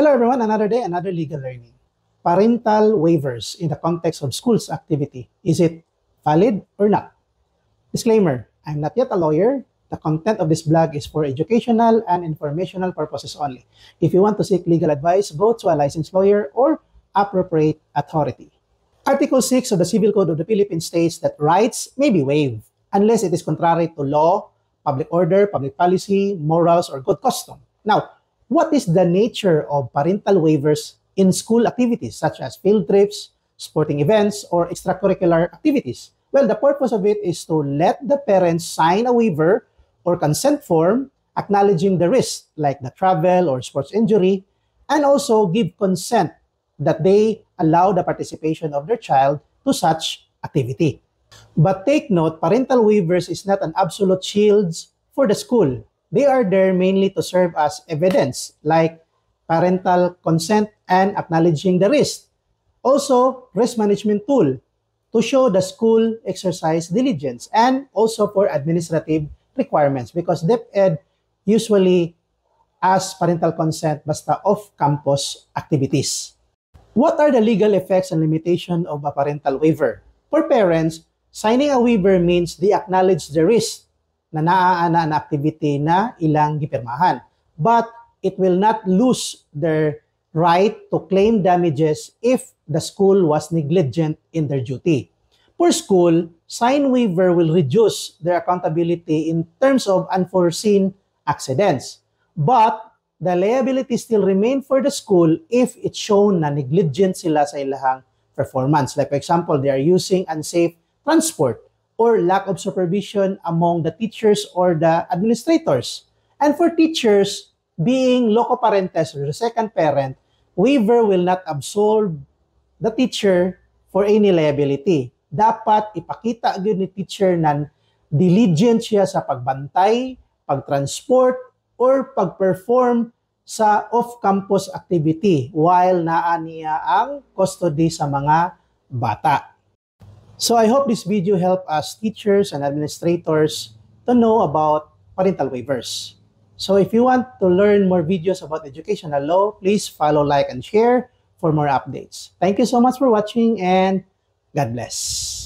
Hello everyone, another day, another legal learning. Parental waivers in the context of school's activity. Is it valid or not? Disclaimer, I'm not yet a lawyer. The content of this blog is for educational and informational purposes only. If you want to seek legal advice, go to a licensed lawyer or appropriate authority. Article 6 of the Civil Code of the Philippines states that rights may be waived unless it is contrary to law, public order, public policy, morals, or good custom. Now, what is the nature of parental waivers in school activities such as field trips, sporting events, or extracurricular activities? Well, the purpose of it is to let the parents sign a waiver or consent form acknowledging the risk like the travel or sports injury, and also give consent that they allow the participation of their child to such activity. But take note, parental waivers is not an absolute shield for the school. They are there mainly to serve as evidence, like parental consent and acknowledging the risk. Also, risk management tool to show the school exercise diligence, and also for administrative requirements because DepEd usually asks parental consent basta off-campus activities. What are the legal effects and limitation of a parental waiver? For parents, signing a waiver means they acknowledge the risk na naaana na activity na ilang gipirmahan. But it will not lose their right to claim damages if the school was negligent in their duty. For school, sign waiver will reduce their accountability in terms of unforeseen accidents. But the liability still remain for the school if it's shown na negligent sila sa ilahang performance. Like for example, they are using unsafe transport or lack of supervision among the teachers or the administrators. And for teachers, being loco parentes or the second parent, waiver will not absolve the teacher for any liability. Dapat ipakita gyud ni teacher na diligent siya sa pagbantay, pagtransport, or pagperform sa off-campus activity while naa niya ang custody sa mga bata. So I hope this video helped us teachers and administrators to know about parental waivers. So if you want to learn more videos about educational law, please follow, like, and share for more updates. Thank you so much for watching and God bless.